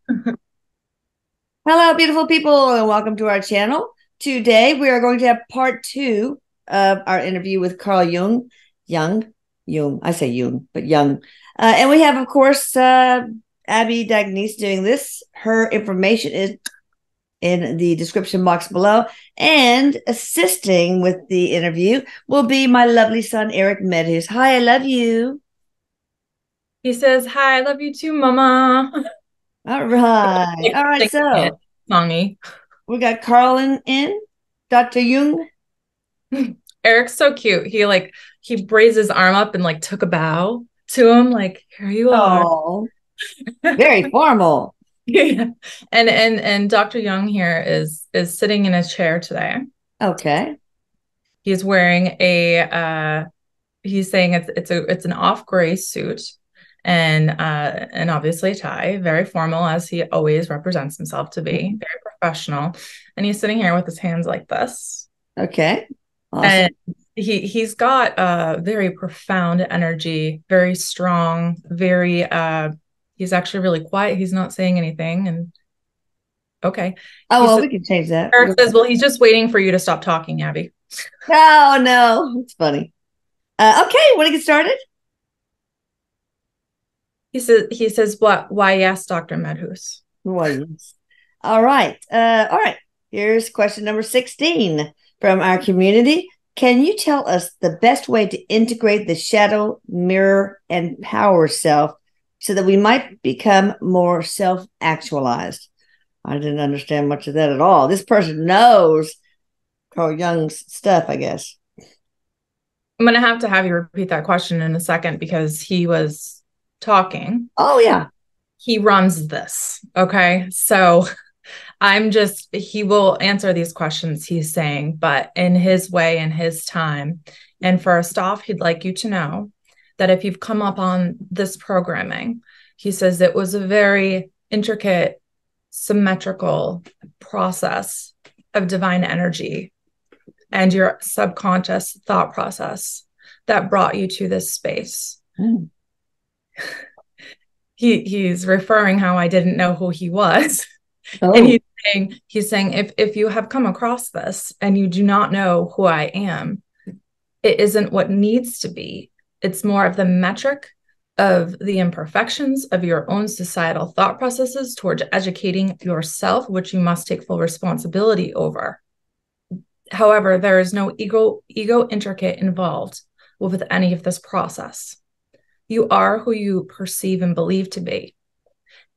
Hello, beautiful people, and welcome to our channel. Today, we are going to have part two of our interview with Carl Jung. Jung. I say Jung, but Jung. And we have, of course, Abby Dagnese doing this. Her information is in the description box below. And assisting with the interview will be my lovely son, Erik Medhus. Hi, I love you. He says, "Hi, I love you too, Mama." All right. Like All right. singing it, So songy. we got Carl in Dr. Jung. Eric's so cute. He raised his arm up and like took a bow to him, like, "Here you are." Oh, very formal. Yeah. And Dr. Young here is sitting in his chair today. Okay. He's wearing he's saying it's an off gray suit and obviously a tie, very formal as he always represents himself to be, very professional. And he's sitting here with his hands like this. Okay. Awesome. And he's got very profound energy, very strong, very he's actually really quiet. He's not saying anything. And okay. Oh, He well, says we can change that. Eric says, well, he's just waiting for you to stop talking, Abby. No, no, it's funny. Okay, want to get started? He says, what, why, yes, Dr. Medhus. Well, yes. All right. All right. Here's question number 16 from our community. Can you tell us the best way to integrate the shadow, mirror, and power self so that we might become more self-actualized? I didn't understand much of that at all. This person knows Carl Jung's stuff, I guess. I'm going to have you repeat that question in a second because he was talking. Oh, yeah. He runs this. Okay. So he will answer these questions he's saying, but in his way, in his time. And first off, he'd like you to know that if you've come up on this programming, he says it was a very intricate, symmetrical process of divine energy and your subconscious thought process that brought you to this space. Mm. He's referring how I didn't know who he was. And Oh, he's saying if you have come across this and you do not know who I am, it isn't what needs to be. It's more of the metric of the imperfections of your own societal thought processes towards educating yourself, which you must take full responsibility over. However, there is no ego intricate involved with any of this process. You are who you perceive and believe to be.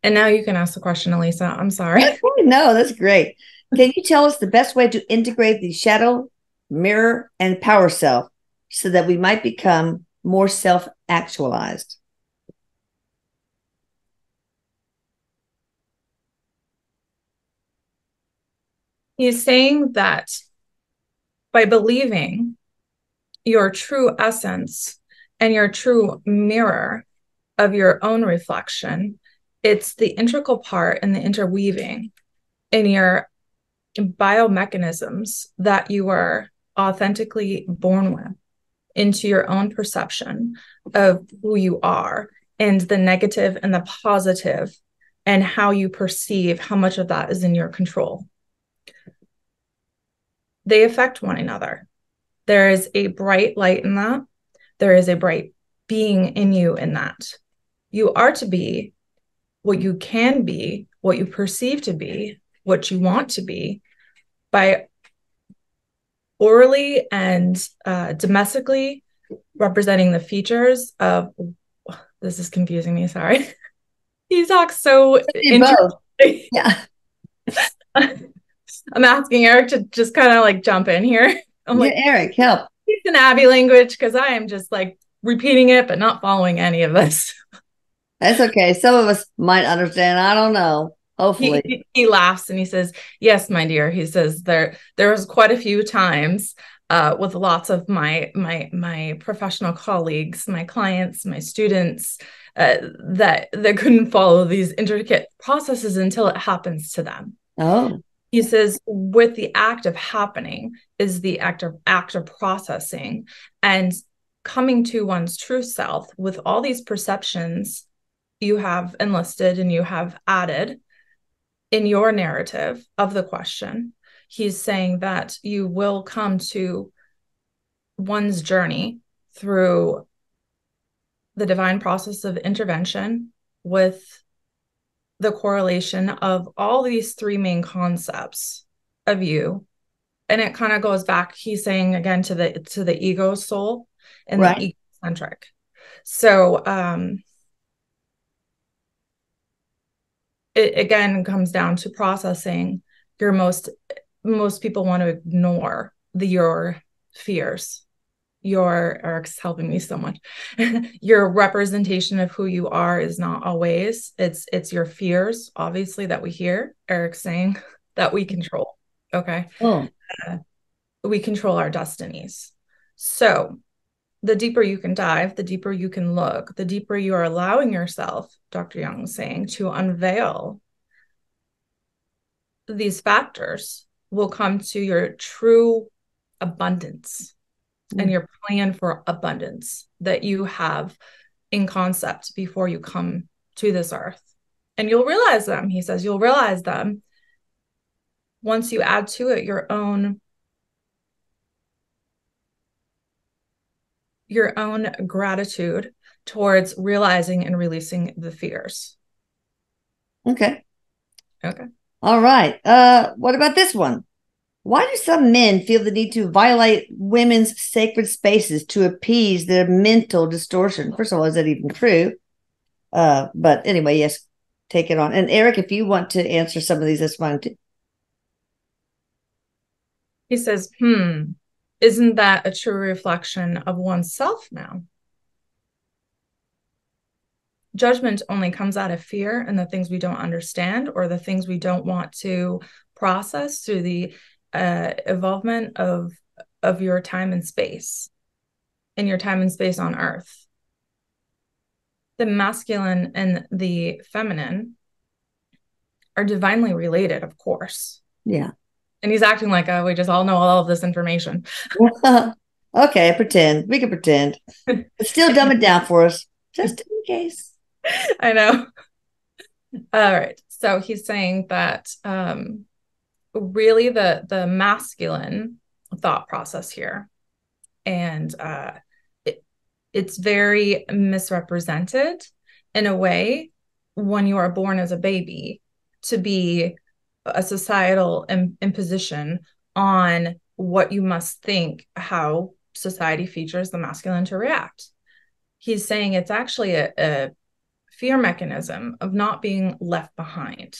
And now you can ask the question, Elisa. I'm sorry. okay. No, that's great. Can you tell us the best way to integrate the shadow, mirror, and power self so that we might become more self actualized? He's saying that by believing your true essence and your true mirror of your own reflection, it's the integral part and the interweaving in your biomechanisms that you are authentically born with into your own perception of who you are and the negative and the positive and how you perceive how much of that is in your control. They affect one another. There is a bright light in that. There is a bright being in you in that. You are to be what you can be, what you perceive to be, what you want to be by orally and domestically representing the features of this is confusing me, sorry. He talks so Do both. interesting. Yeah. I'm asking Eric to just kind of like jump in here. I'm Yeah, like, Erik, help. he's an Abby language because I am just like repeating it, but not following any of this. That's okay. Some of us might understand. I don't know. He, Hopefully. he he laughs and he says, "Yes, my dear." He says there was quite a few times with lots of my professional colleagues, my clients, my students that couldn't follow these intricate processes until it happens to them. Oh, He says, with the act of happening is the act of processing and coming to one's true self with all these perceptions you have enlisted and you have added in your narrative of the question, he's saying that you will come to one's journey through the divine process of intervention with the correlation of all these three main concepts of you. And it kind of goes back, he's saying again, to the ego soul and Right. the egocentric. So it again comes down to processing your most people want to ignore your fears. Erik's helping me so much. Your representation of who you are is not always. It's your fears, obviously, that we hear Erik saying that we control. Okay. Oh. We control our destinies. So the deeper you can dive, the deeper you can look, the deeper you are allowing yourself, Dr. Jung is saying, to unveil these factors, will come to your true abundance and your plan for abundance that you have in concept before you come to this earth. And you'll realize them, he says, you'll realize them once you add to it your own gratitude towards realizing and releasing the fears. Okay. Okay. All right. What about this one? Why do some men feel the need to violate women's sacred spaces to appease their mental distortion? First of all, is that even true? But anyway, yes, take it on. And Erik, if you want to answer some of these, that's fine too. He says, isn't that a true reflection of oneself now? Judgment only comes out of fear and the things we don't understand or the things we don't want to process through the involvement of your time and space and your time and space on earth. The masculine and the feminine are divinely related, of course. Yeah. And he's acting like, we just all know all of this information. Okay, pretend. We can pretend. But still dumb it down for us, just in case. I know. All right. So he's saying that really the masculine thought process here, and it's very misrepresented in a way when you are born as a baby to be a societal imposition on what you must think, how society features the masculine to react. He's saying it's actually a fear mechanism of not being left behind.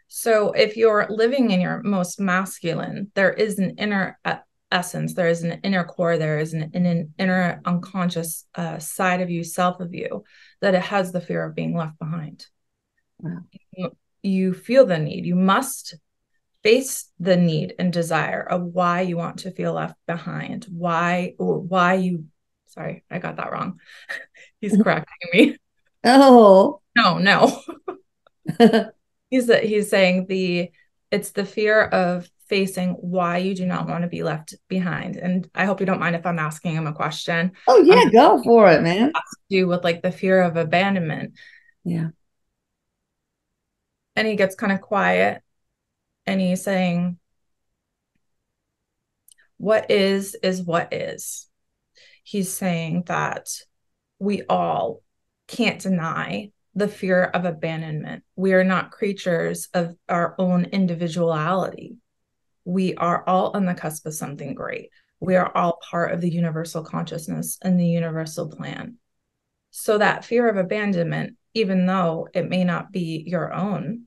So if you're living in your most masculine, there is an inner essence, there is an inner core, there is an inner unconscious side of you, self of you, that it has the fear of being left behind. Wow. You feel the need, you must face the need and desire of why you want to feel left behind, why you, sorry, I got that wrong. He's correcting me. Oh. No. He's saying it's the fear of facing why you do not want to be left behind. And I hope you don't mind if I'm asking him a question. Oh yeah, go for it, man. It has to do with like the fear of abandonment. Yeah. And he gets kind of quiet and he's saying, what is what is. He's saying that we all can't deny the fear of abandonment. We are not creatures of our own individuality. We are all on the cusp of something great. We are all part of the universal consciousness and the universal plan. So that fear of abandonment, even though it may not be your own,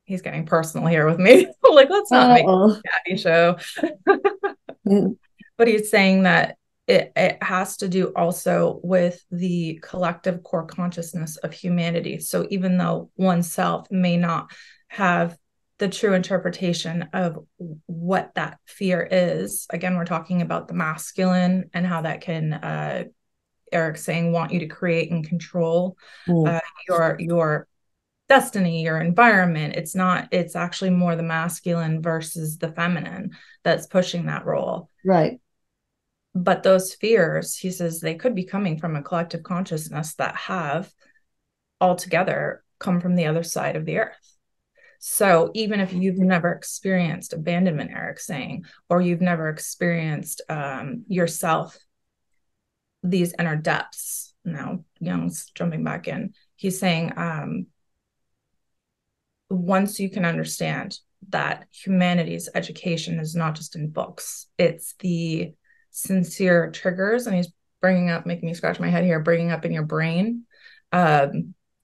he's getting personal here with me. Like, let's not make a daddy show. But he's saying that it has to do also with the collective core consciousness of humanity. So even though oneself may not have the true interpretation of what that fear is, again, we're talking about the masculine and how that can, Erik's saying, want you to create and control your destiny, your environment. It's actually more the masculine versus the feminine that's pushing that role. Right. But those fears, he says, they could be coming from a collective consciousness that have altogether come from the other side of the earth. So even if you've never experienced abandonment, Eric's saying, or you've never experienced yourself, these inner depths, now Jung's jumping back in, he's saying, once you can understand that humanity's education is not just in books, it's the sincere triggers, and he's bringing up, making me scratch my head here, bringing up in your brain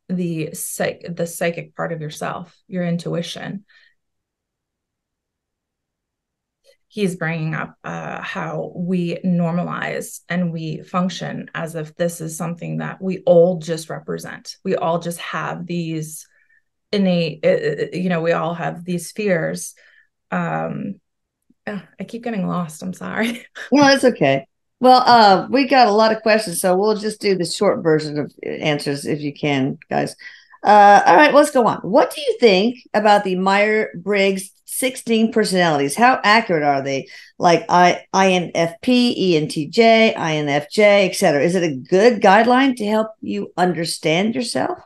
the psychic part of yourself, your intuition. He's bringing up how we normalize and we function as if this is something that we all just represent. We all just have these innate, we all have these fears. I keep getting lost. I'm sorry. No, it's okay. Well, we got a lot of questions, so we'll just do the short version of answers if you can, guys. All right, let's go on. What do you think about the Myers-Briggs 16 personalities? How accurate are they? Like INFP, ENTJ, INFJ, etc. Is it a good guideline to help you understand yourself?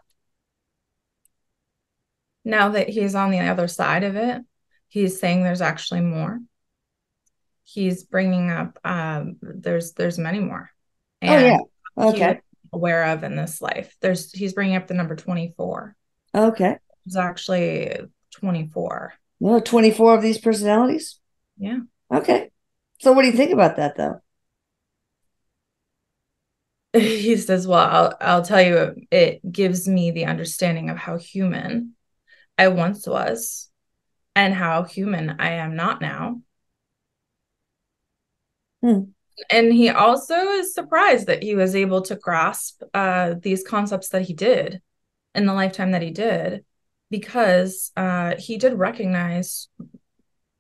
Now that he's on the other side of it, he's saying there's actually more. He's bringing up there's many more, and Okay. aware of in this life. He's bringing up the number 24. Okay. It's actually 24. Well, 24 of these personalities? Yeah. Okay. So what do you think about that, though? He says, well, I'll tell you, it gives me the understanding of how human I once was and how human I am not now. And he also is surprised that he was able to grasp these concepts that he did in the lifetime that he did, because he did recognize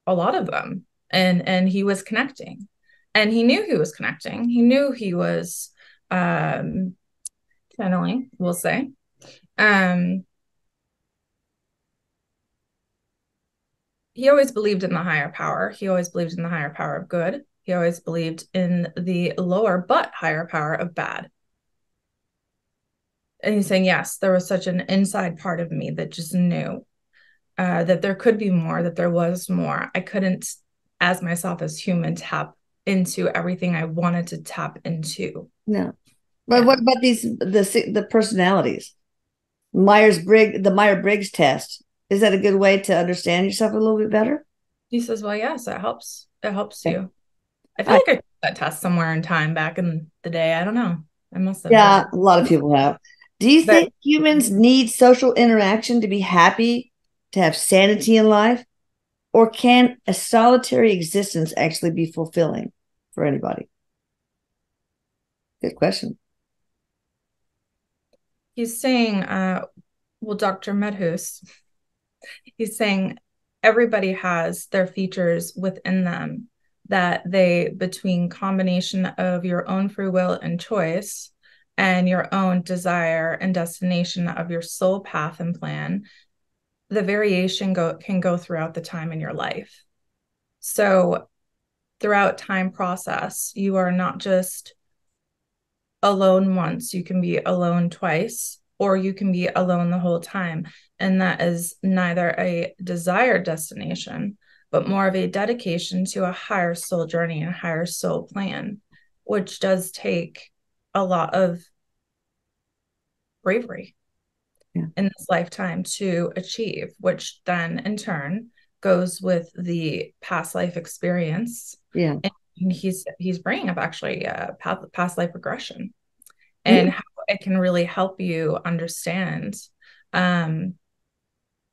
a lot of them, and he was connecting, and he knew he was connecting. He knew he was channeling, we'll say. He always believed in the higher power. He always believed in the higher power of good. He always believed in the lower but higher power of bad. And he's saying, yes, there was such an inside part of me that just knew that there could be more, that there was more. I couldn't, as myself as human, tap into everything I wanted to tap into. No. But what about the personalities? The Myers-Briggs test. Is that a good way to understand yourself a little bit better? He says, well, yes, it helps. It helps Okay. you. I feel like I took that test somewhere in time back in the day. I don't know. I must have. Yeah, a lot of people have. Do you think humans need social interaction to be happy, to have sanity in life? Or can a solitary existence actually be fulfilling for anybody? Good question. He's saying, well, Dr. Medhus, he's saying everybody has their features within them that they, between combination of your own free will and choice and your own desire and destination of your soul path and plan, the variation can go throughout the time in your life. So throughout time process, you are not just alone once, you can be alone twice, or you can be alone the whole time. And that is neither a desired destination, but more of a dedication to a higher soul journey and higher soul plan, which does take a lot of bravery in this lifetime to achieve, which then in turn goes with the past life experience. Yeah. And he's bringing up actually past life regression and how it can really help you understand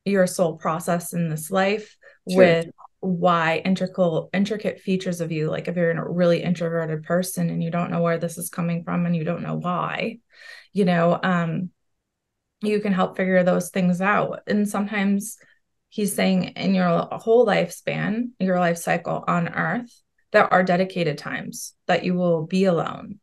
your soul process in this life. Sure. With why intricate features of you, like if you're a really introverted person and you don't know where this is coming from and you don't know why, you can help figure those things out. And sometimes he's saying in your whole lifespan, your life cycle on earth, there are dedicated times that you will be alone.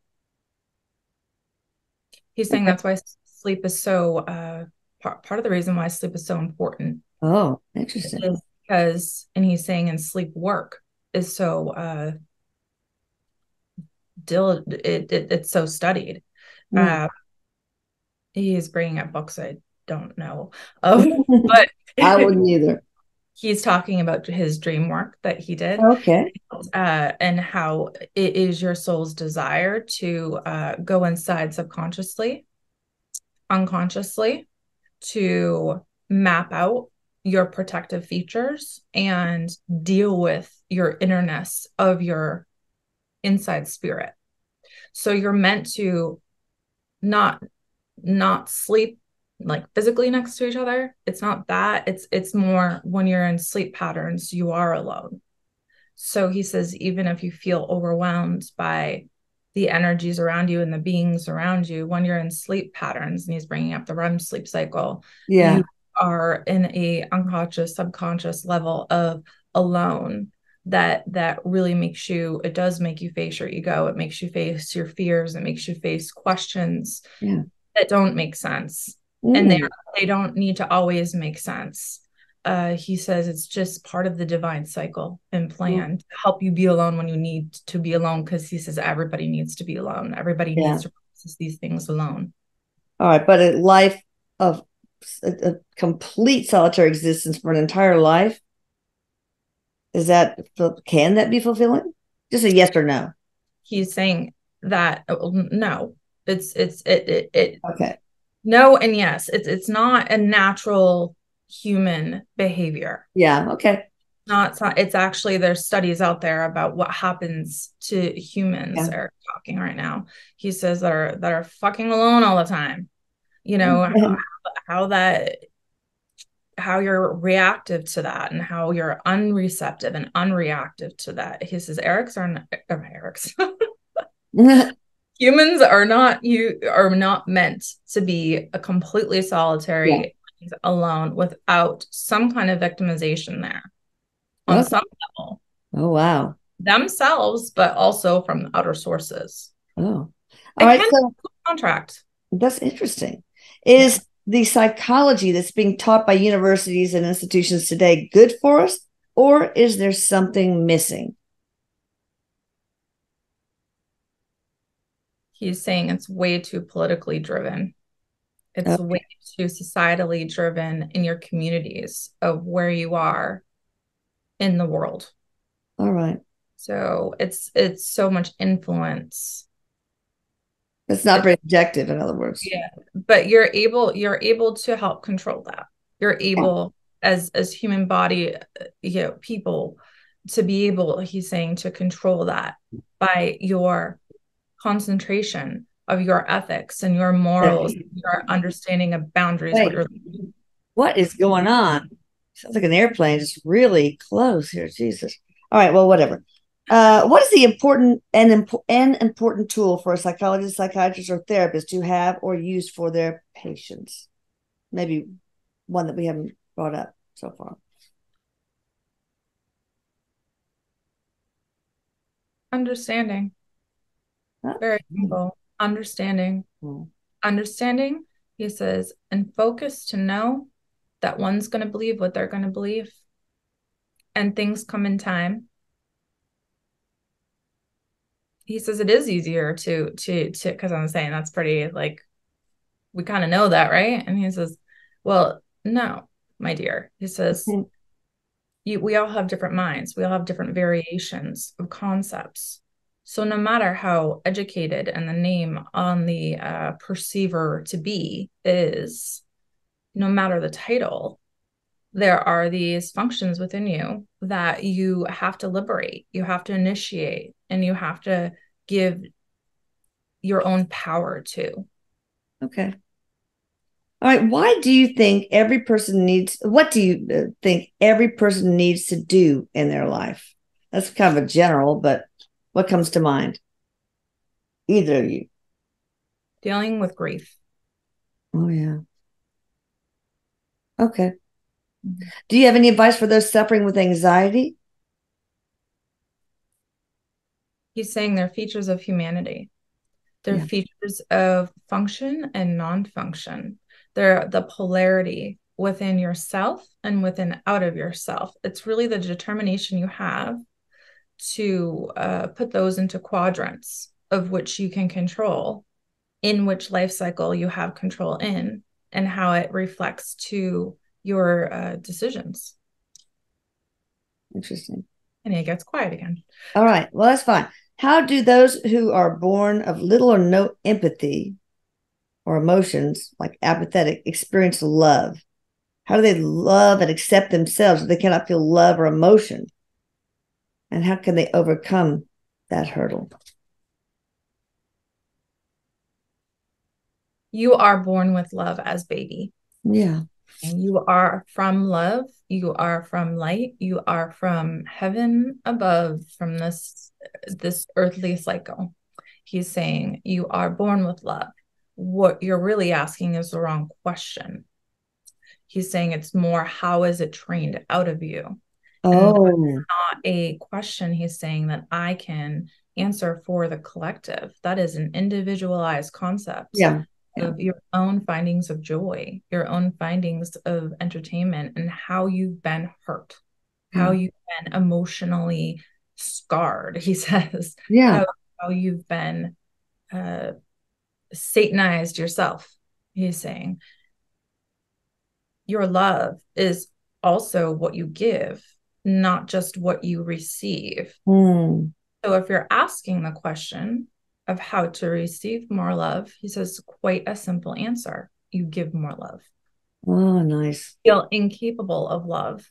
He's saying that's why sleep is so part of the reason why sleep is so important. Oh, interesting. Is because, and he's saying, in sleep work is so it's so studied. He's bringing up books. I don't know of, but I wouldn't either. he's talking about his dream work that he did, Okay. and how it is your soul's desire to go inside subconsciously, unconsciously, to map out your protective features and deal with your innerness of your inside spirit. So you're meant to not sleep like physically next to each other. It's not that. It's more when you're in sleep patterns, you are alone. So he says, even if you feel overwhelmed by the energies around you and the beings around you, when you're in sleep patterns, and he's bringing up the REM sleep cycle, Yeah. you are in a unconscious, subconscious level of alone that really makes you, it does make you face your ego. It makes you face your fears. It makes you face questions Yeah. that don't make sense. And Mm. they don't need to always make sense. He says it's just part of the divine cycle and plan to help you be alone when you need to be alone, because he says everybody needs to be alone. Everybody Yeah. needs to process these things alone. All right. But a life of a complete solitary existence for an entire life, is that, can that be fulfilling? Just a yes or no. He's saying that no, it Okay. no and yes. It's not a natural human behavior. Yeah. Okay. Not it's actually, there's studies out there about what happens to humans. Yeah. Eric talking right now. He says that are fucking alone all the time. You know, how that, how you're reactive to that and how you're unreceptive and unreactive to that. He says Eric's are not, Eric's humans are not, you are not meant to be a completely Yeah. solitary alone without some kind of victimization there on Okay. some level Oh, wow. themselves, but also from outer sources. Oh, all It right. can be So a contract. that's interesting. Yeah. Is the psychology that's being taught by universities and institutions today good for us, or is there something missing? He's saying it's way too politically driven. It's way Okay. too societally driven in your communities of where you are in the world. All right. So it's so much influence. It's not very objective, in other words. Yeah, but you're able to help control that. You're Yeah. able as human body, people, to be able, he's saying, to control that by your concentration of your ethics and your morals, your understanding of boundaries, what Wait, you're. what is going on? Sounds like an airplane just really close here. Jesus. All right. Well, whatever. What is the important tool for a psychologist, psychiatrist, or therapist to have or use for their patients? Maybe one that we haven't brought up so far. Understanding. Huh? Very simple. Understanding. Hmm. Understanding, he says, and focus to know that one's going to believe what they're going to believe, and things come in time. He says it is easier to because I'm saying that's pretty, like, we kind of know that, right? And he says, well, no, my dear. He says, we all have different minds. We all have different variations of concepts. So no matter how educated and the name on the perceiver to be is, no matter the title, there are these functions within you that you have to liberate, you have to initiate, and you have to give your own power to. Okay. All right. Why do you think every person needs, what do you think every person needs to do in their life? That's kind of a general, but what comes to mind? Either of you. Dealing with grief. Oh, yeah. Okay. Do you have any advice for those suffering with anxiety? He's saying they're features of humanity. They're Yeah. features of function and non-function. They're the polarity within yourself and within out of yourself. It's really the determination you have to put those into quadrants of which you can control, in which life cycle you have control in. and how it reflects to your decisions. Interesting. And it gets quiet again. All right. Well, that's fine. How do those who are born of little or no empathy or emotions, like apathetic, experience love? How do they love and accept themselves if they cannot feel love or emotion? And how can they overcome that hurdle? You are born with love as baby. Yeah. And you are from love. You are from light. You are from heaven above, from this earthly cycle. He's saying you are born with love. What you're really asking is the wrong question. He's saying it's more, how is it trained out of you? And not a question he's saying that I can answer for the collective. That is an individualized concept. Yeah. Of your own findings of joy, your own findings of entertainment, and how you've been hurt, how you've been emotionally scarred, he says. Yeah. How you've been satanized yourself, he's saying. Your love is also what you give, not just what you receive. So if you're asking the question of how to receive more love, he says quite a simple answer. You give more love. Oh, nice. Feel incapable of love,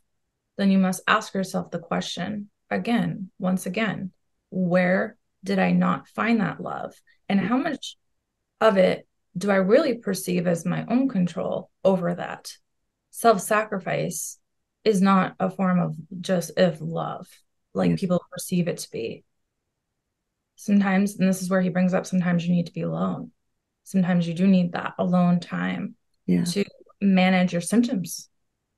then you must ask yourself the question again, once again, where did I not find that love? And how much of it do I really perceive as my own control over that? Self-sacrifice is not a form of just of love, like people perceive it to be. Sometimes, and this is where he brings up, sometimes you need to be alone. Sometimes you do need that alone time to manage your symptoms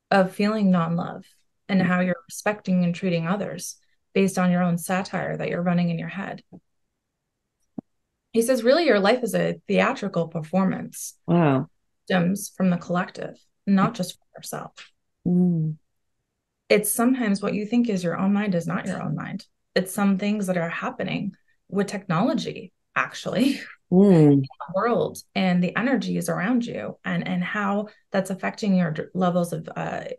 of feeling non-love and how you're respecting and treating others based on your own satire that you're running in your head. He says, really, your life is a theatrical performance. Wow. Stems from the collective, not just for yourself. It's sometimes what you think is your own mind is not your own mind. It's some things that are happening with technology, actually, in the world, and the energies around you, and how that's affecting your levels of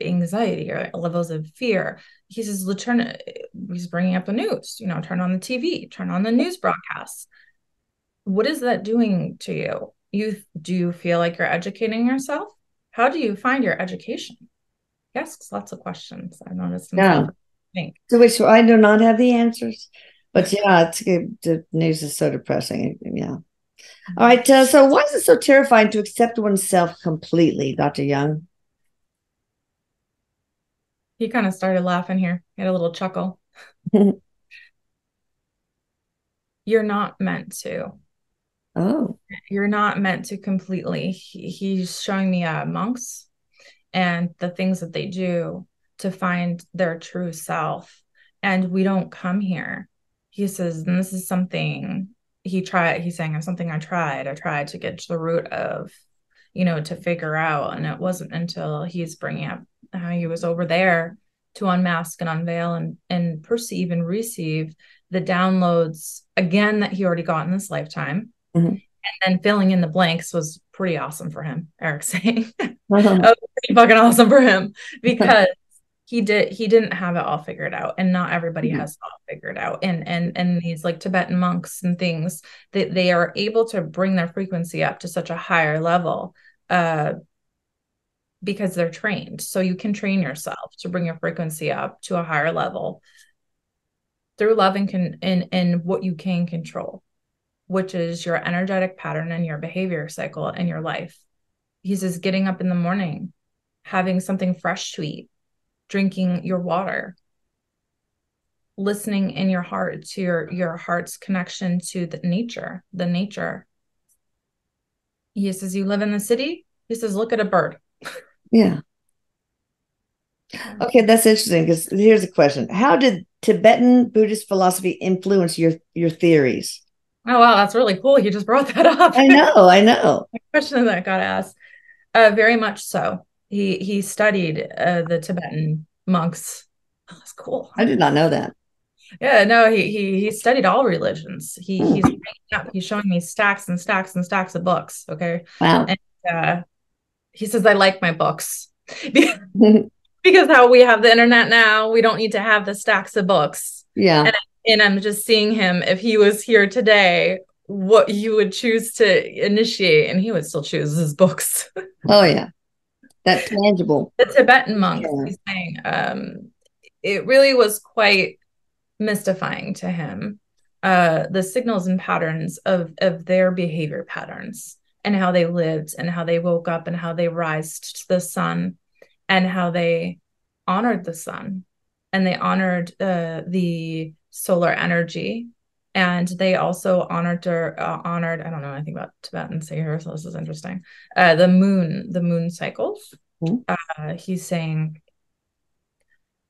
anxiety or levels of fear. He says, he's bringing up the news, turn on the TV, turn on the news broadcasts. What is that doing to you? Do you feel like you're educating yourself? How do you find your education? He asks lots of questions. I noticed himself. To which I do not have the answers. But the news is so depressing. Yeah. All right. So why is it so terrifying to accept oneself completely, Dr. Jung? He kind of started laughing here. He had a little chuckle. You're not meant to. Oh. You're not meant to completely. He's showing me monks and the things that they do to find their true self. And we don't come here. He says, and this is something he's saying, it's something I tried to get to the root of, to figure out. And it wasn't until he's bringing up how he was over there to unmask and unveil and perceive and receive the downloads again that he already got in this lifetime. And then filling in the blanks was pretty awesome for him, Erik's saying. That was pretty fucking awesome for him, because he didn't have it all figured out, and not everybody has it all figured out. And these like Tibetan monks and things, they are able to bring their frequency up to such a higher level because they're trained. So you can train yourself to bring your frequency up to a higher level through love and what you can control, which is your energetic pattern and your behavior cycle in your life. He says, getting up in the morning, having something fresh to eat, drinking your water, listening in your heart to your heart's connection to the nature. He says, you live in the city? He says, look at a bird. Yeah. Okay, that's interesting, because here's a question. How did Tibetan Buddhist philosophy influence your theories? Oh, wow, that's really cool. You just brought that up. I know. A question that got asked. Very much so. He studied the Tibetan monks. Oh, that's cool. I did not know that. Yeah, no, he studied all religions. He's showing me stacks and stacks and stacks of books. Okay. Wow. And He says, I like my books. Because how we have the internet now, we don't need to have the stacks of books. Yeah. And I'm just seeing him, if he was here today, what you would choose to initiate, and he would still choose his books. Oh, yeah. That tangible. The Tibetan monks, Yeah. he's saying, it really was quite mystifying to him, the signals and patterns of their behavior patterns and how they lived and how they woke up and how they rised to the sun and how they honored the sun and they honored the solar energy, and they also honored I don't know anything about Tibetan here, so this is interesting. The moon cycles. He's saying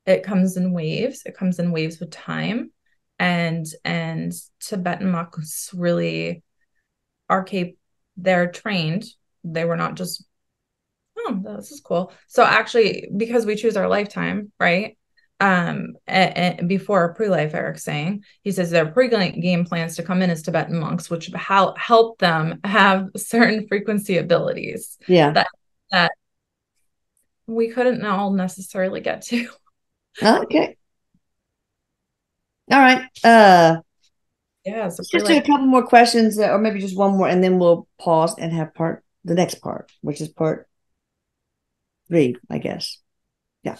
it comes in waves. It comes in waves with time, and Tibetan monks really are they're trained. They were not just, oh, this is cool. So actually, because we choose our lifetime, right? And before pre-life, Eric's saying, he says their pre-game plans to come in as Tibetan monks, which help them have certain frequency abilities Yeah. that we couldn't all necessarily get to. Okay. All right. Yeah, so Let's just do a couple more questions, or maybe just one more, and then we'll pause and have the next part, which is part 3, I guess. Yeah.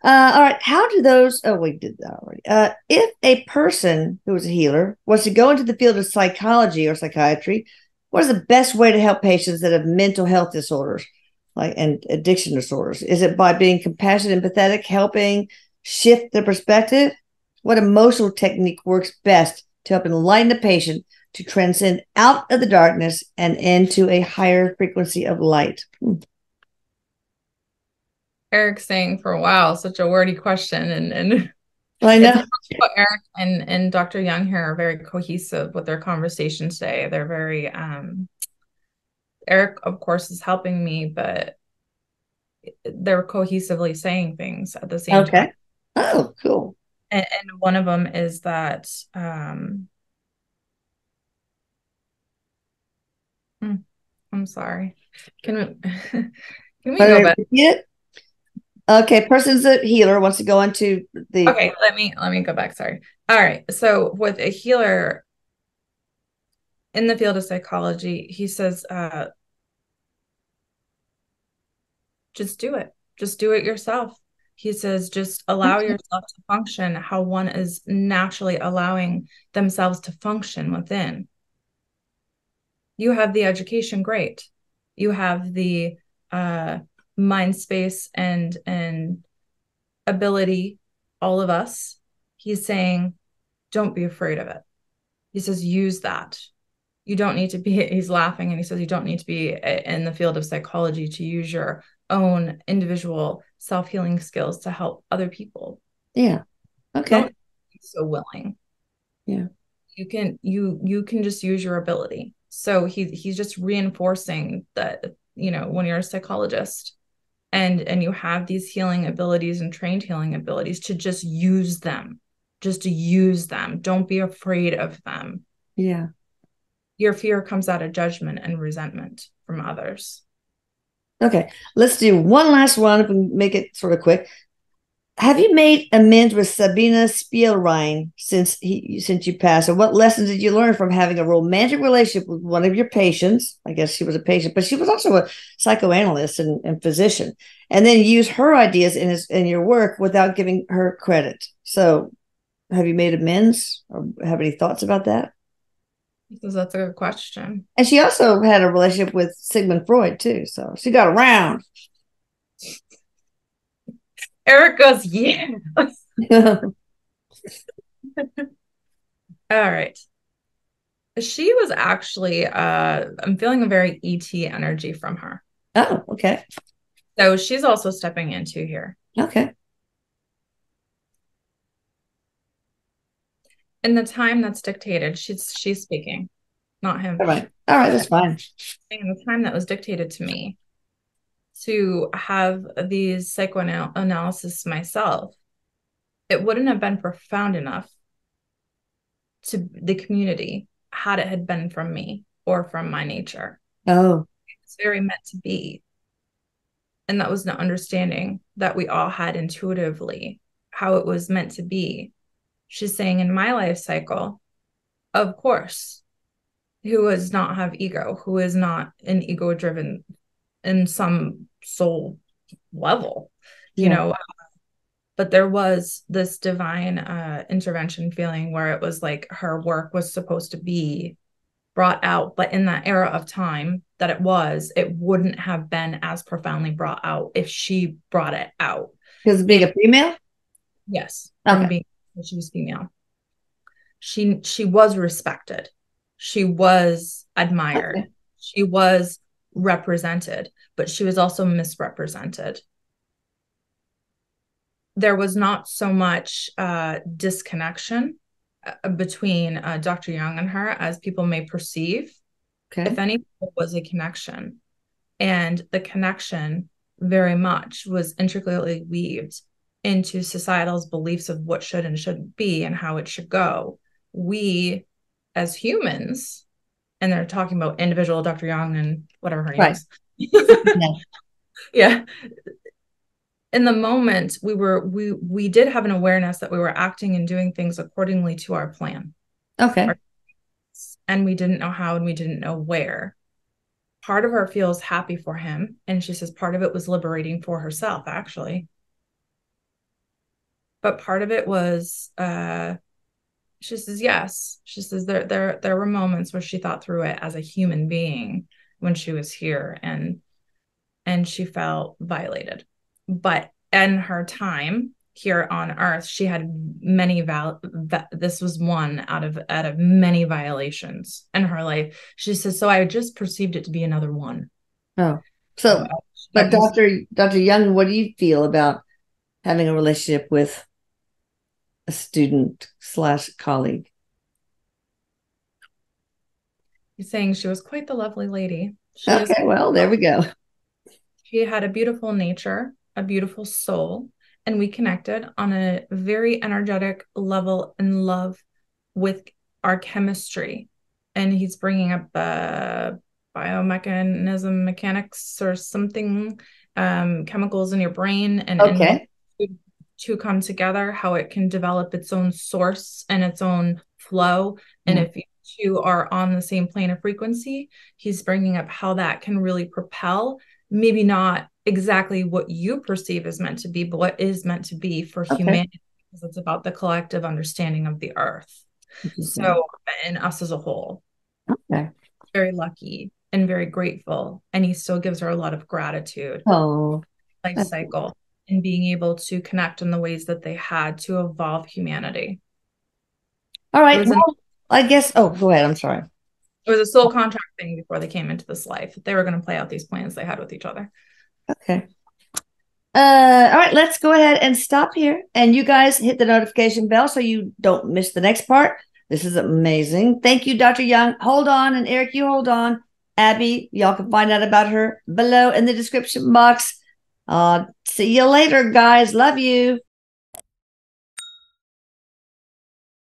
All right. How do those? Oh, we did that already. If a person who is a healer wants to go into the field of psychology or psychiatry, what is the best way to help patients that have mental health disorders, and addiction disorders? Is it by being compassionate, empathetic, helping shift their perspective? What emotional technique works best to help enlighten the patient to transcend out of the darkness and into a higher frequency of light? Erik saying for a while, such a wordy question, and I know. Erik and Dr. Jung here are very cohesive with their conversation today. They're very Erik, of course, is helping me, but they're cohesively saying things at the same time. Oh, cool. And one of them is that I'm sorry. Can we go back? Okay, person's a healer, wants to go into the. Okay, let me go back. Sorry. All right. So with a healer in the field of psychology, he says, just do it. Just do it yourself. He says, just allow yourself to function how one is naturally allowing themselves to function within. You have the education, great. You have the mind space and ability, all of us. He's saying, don't be afraid of it. He says, use that. You don't need to be, he's laughing and he says, you don't need to be in the field of psychology to use your own individual self-healing skills to help other people. Yeah. Okay. Don't be so willing. Yeah. You can just use your ability. So he's just reinforcing that, when you're a psychologist and you have these healing abilities and trained healing abilities, to just use them. Just to use them. Don't be afraid of them. Yeah. Your fear comes out of judgment and resentment from others. Okay, let's do one last one and make it sort of quick. Have you made amends with Sabina Spielrein since you passed? And what lessons did you learn from having a romantic relationship with one of your patients? I guess she was a patient, but she was also a psychoanalyst and physician. And then use her ideas in your work without giving her credit. So, have you made amends, or have any thoughts about that? Because that's a good question. And she also had a relationship with Sigmund Freud too, so she got around. Erik goes, yeah. All right. She was actually, I'm feeling a very ET energy from her. Oh, okay. So she's also stepping into here. Okay. In the time that's dictated, she's speaking, not him. All right, that's fine. In the time that was dictated to me to have these psychoanalysis myself, it wouldn't have been profound enough to the community had it had been from me or from my nature. Oh, It's very meant to be. And that was the understanding that we all had intuitively, how it was meant to be. She's saying, in my life cycle, of course, who does not have ego, who is not an ego driven in some soul level, you know, but there was this divine intervention feeling where it was like her work was supposed to be brought out, but in that era of time that it wouldn't have been as profoundly brought out if she brought it out. Because being a female? Yes. Okay. From being, she was female. She was respected. She was admired. Okay. She was represented, but she was also misrepresented. There was not so much disconnection between Dr. Jung and her as people may perceive. Okay. If anything, it was a connection. And the connection very much was intricately weaved into societal's beliefs of what should and shouldn't be and how it should go. We, as humans, and they're talking about individual Dr. Jung and whatever her name is. Yeah. In the moment, we did have an awareness that we were acting and doing things accordingly to our plan. Okay. And we didn't know how and we didn't know where. Part of her feels happy for him. And she says part of it was liberating for herself, actually. But part of it was, she says, yes. She says there were moments where she thought through it as a human being when she was here, and she felt violated. But in her time here on Earth, she had many this was one out of many violations in her life. She says, so I just perceived it to be another one. Oh, so but Dr. Jung, what do you feel about having a relationship with a student / colleague? He's saying she was quite the lovely lady. Okay, well, there we go. She had a beautiful nature, a beautiful soul, and we connected on a very energetic level in love with our chemistry. And he's bringing up biomechanism, mechanics or something, chemicals in your brain, and to come together, how it can develop its own source and its own flow. And if you two are on the same plane of frequency, he's bringing up how that can really propel, maybe not exactly what you perceive is meant to be, but what is meant to be for humanity, because it's about the collective understanding of the earth. So, and us as a whole. Okay. Very lucky and very grateful. And he still gives her a lot of gratitude. Oh, life cycle and being able to connect in the ways that they had to evolve humanity. All right. Well, I guess, go ahead. I'm sorry. It was a soul contract thing before they came into this life. They were going to play out these plans they had with each other. Okay. All right, let's go ahead and stop here. And you guys hit the notification bell so you don't miss the next part. This is amazing. Thank you, Dr. Jung. Hold on. And Erik, you hold on. Abby, y'all can find out about her below in the description box. See you later, guys. Love you.